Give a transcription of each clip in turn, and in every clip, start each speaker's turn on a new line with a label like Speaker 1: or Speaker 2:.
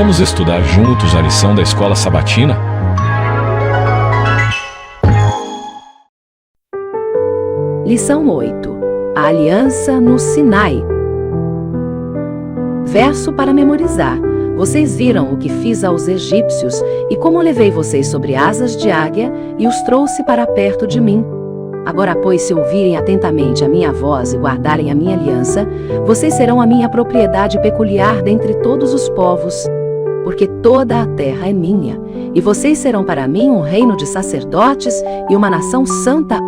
Speaker 1: Vamos estudar juntos a lição da Escola Sabatina?
Speaker 2: Lição 8. A aliança no Sinai. Verso para memorizar. Vocês viram o que fiz aos egípcios e como levei vocês sobre asas de águia e os trouxe para perto de mim. Agora, pois, se ouvirem atentamente a minha voz e guardarem a minha aliança, vocês serão a minha propriedade peculiar dentre todos os povos, porque toda a terra é minha, e vocês serão para mim um reino de sacerdotes e uma nação santa.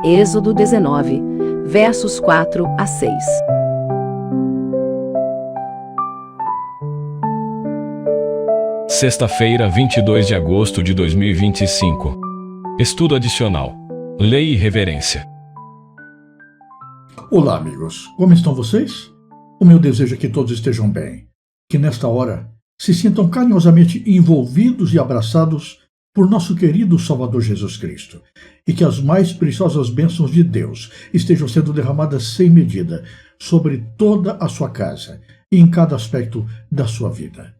Speaker 2: Êxodo 19, versos 4 a 6.
Speaker 1: Sexta-feira, 22 de agosto de 2025. Estudo adicional. Lei e reverência.
Speaker 3: Olá, amigos. Como estão vocês? O meu desejo é que todos estejam bem, que nesta hora se sintam carinhosamente envolvidos e abraçados por nosso querido Salvador Jesus Cristo, e que as mais preciosas bênçãos de Deus estejam sendo derramadas sem medida sobre toda a sua casa e em cada aspecto da sua vida.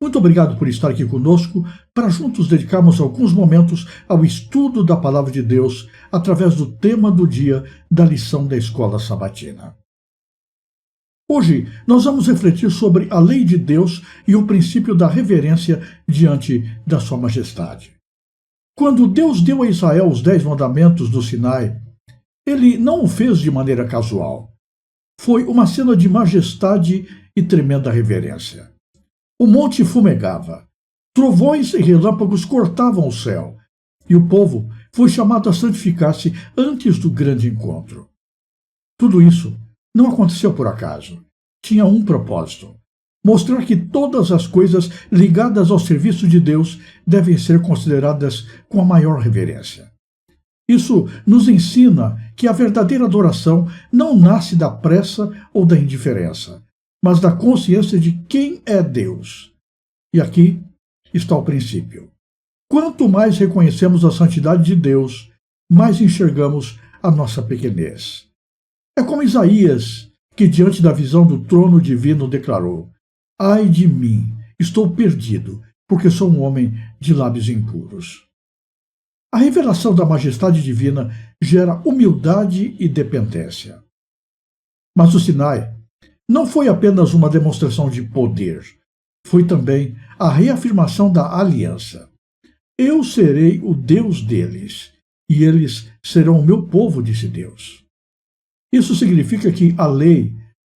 Speaker 3: Muito obrigado por estar aqui conosco para juntos dedicarmos alguns momentos ao estudo da Palavra de Deus através do tema do dia da lição da Escola Sabatina. Hoje nós vamos refletir sobre a lei de Deus e o princípio da reverência diante da Sua Majestade. Quando Deus deu a Israel os 10 mandamentos do Sinai, Ele não o fez de maneira casual. Foi uma cena de majestade e tremenda reverência. O monte fumegava, trovões e relâmpagos cortavam o céu, e o povo foi chamado a santificar-se antes do grande encontro. Tudo isso não aconteceu por acaso. Tinha um propósito: mostrar que todas as coisas ligadas ao serviço de Deus devem ser consideradas com a maior reverência. Isso nos ensina que a verdadeira adoração não nasce da pressa ou da indiferença, mas da consciência de quem é Deus. E aqui está o princípio. Quanto mais reconhecemos a santidade de Deus, mais enxergamos a nossa pequenez. É como Isaías, que diante da visão do trono divino declarou: "Ai de mim, estou perdido, porque sou um homem de lábios impuros." A revelação da majestade divina gera humildade e dependência. Mas o Sinai não foi apenas uma demonstração de poder, foi também a reafirmação da aliança. Eu serei o Deus deles, e eles serão o meu povo, disse Deus. Isso significa que a lei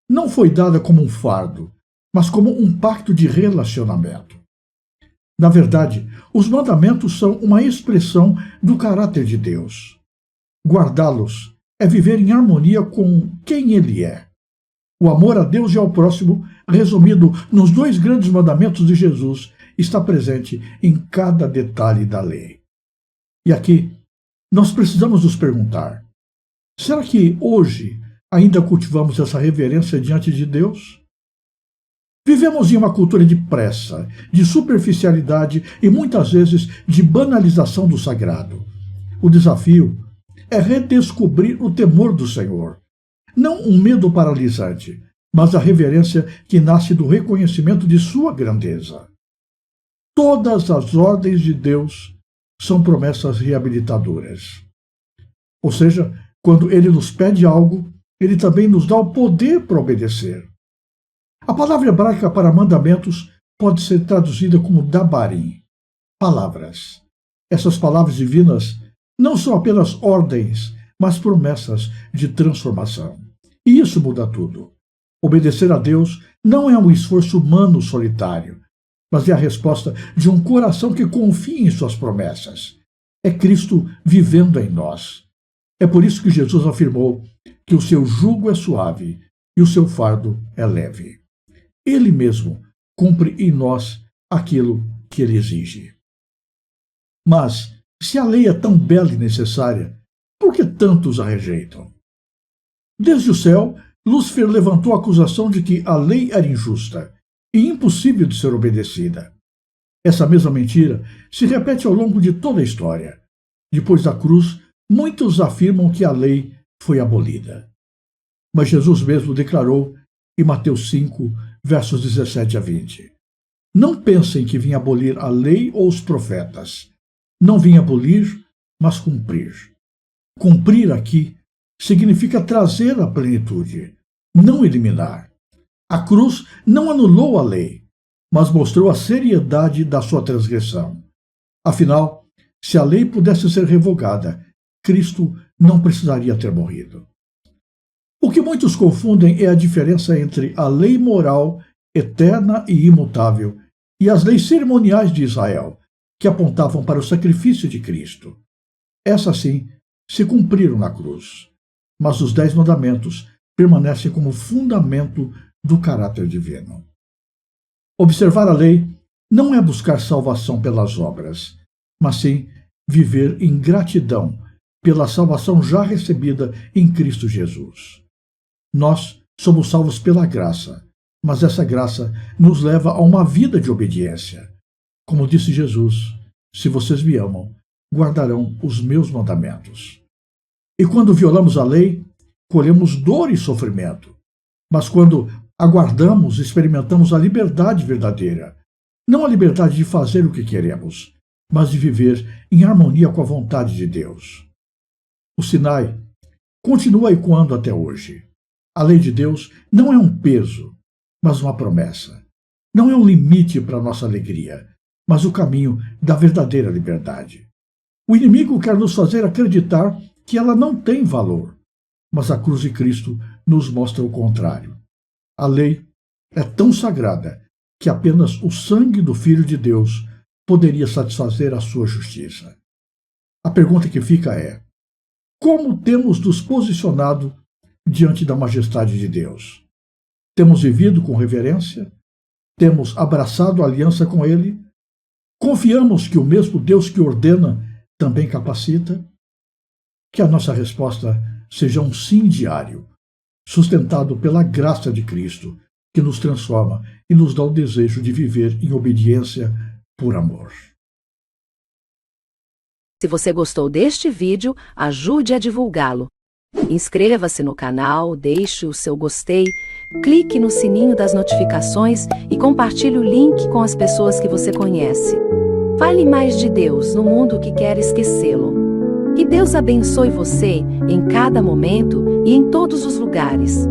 Speaker 3: não foi dada como um fardo, mas como um pacto de relacionamento. Na verdade, os mandamentos são uma expressão do caráter de Deus. Guardá-los é viver em harmonia com quem Ele é. O amor a Deus e ao próximo, resumido nos 2 grandes mandamentos de Jesus, está presente em cada detalhe da lei. E aqui, nós precisamos nos perguntar: será que hoje ainda cultivamos essa reverência diante de Deus? Vivemos em uma cultura de pressa, de superficialidade e muitas vezes de banalização do sagrado. O desafio é redescobrir o temor do Senhor. Não um medo paralisante, mas a reverência que nasce do reconhecimento de sua grandeza. Todas as ordens de Deus são promessas reabilitadoras. Ou seja, quando Ele nos pede algo, Ele também nos dá o poder para obedecer. A palavra hebraica para mandamentos pode ser traduzida como dabarim, palavras. Essas palavras divinas não são apenas ordens, mas promessas de transformação. E isso muda tudo. Obedecer a Deus não é um esforço humano solitário, mas é a resposta de um coração que confia em suas promessas. É Cristo vivendo em nós. É por isso que Jesus afirmou que o seu jugo é suave e o seu fardo é leve. Ele mesmo cumpre em nós aquilo que Ele exige. Mas, se a lei é tão bela e necessária, por que tantos a rejeitam? Desde o céu, Lúcifer levantou a acusação de que a lei era injusta e impossível de ser obedecida. Essa mesma mentira se repete ao longo de toda a história. Depois da cruz, muitos afirmam que a lei foi abolida. Mas Jesus mesmo declarou em Mateus 5, versos 17 a 20: Não pensem que vim abolir a lei ou os profetas. Não vim abolir, mas cumprir. Cumprir aqui significa trazer a plenitude, não eliminar. A cruz não anulou a lei, mas mostrou a seriedade da sua transgressão. Afinal, se a lei pudesse ser revogada, Cristo não precisaria ter morrido. O que muitos confundem é a diferença entre a lei moral, eterna e imutável, e as leis cerimoniais de Israel, que apontavam para o sacrifício de Cristo. Essas, sim, se cumpriram na cruz, mas os 10 mandamentos permanecem como fundamento do caráter divino. Observar a lei não é buscar salvação pelas obras, mas sim viver em gratidão pela salvação já recebida em Cristo Jesus. Nós somos salvos pela graça, mas essa graça nos leva a uma vida de obediência. Como disse Jesus, se vocês me amam, guardarão os meus mandamentos. E quando violamos a lei, colhemos dor e sofrimento. Mas quando aguardamos, experimentamos a liberdade verdadeira. Não a liberdade de fazer o que queremos, mas de viver em harmonia com a vontade de Deus. O Sinai continua ecoando até hoje. A lei de Deus não é um peso, mas uma promessa. Não é um limite para a nossa alegria, mas o caminho da verdadeira liberdade. O inimigo quer nos fazer acreditar que ela não tem valor, mas a cruz de Cristo nos mostra o contrário. A lei é tão sagrada que apenas o sangue do Filho de Deus poderia satisfazer a sua justiça. A pergunta que fica é: como temos nos posicionado diante da majestade de Deus? Temos vivido com reverência? Temos abraçado a aliança com Ele? Confiamos que o mesmo Deus que ordena também capacita? Que a nossa resposta seja um sim diário, sustentado pela graça de Cristo, que nos transforma e nos dá o desejo de viver em obediência por amor.
Speaker 2: Se você gostou deste vídeo, ajude a divulgá-lo. Inscreva-se no canal, deixe o seu gostei, clique no sininho das notificações e compartilhe o link com as pessoas que você conhece. Fale mais de Deus no mundo que quer esquecê-lo. Que Deus abençoe você em cada momento e em todos os lugares.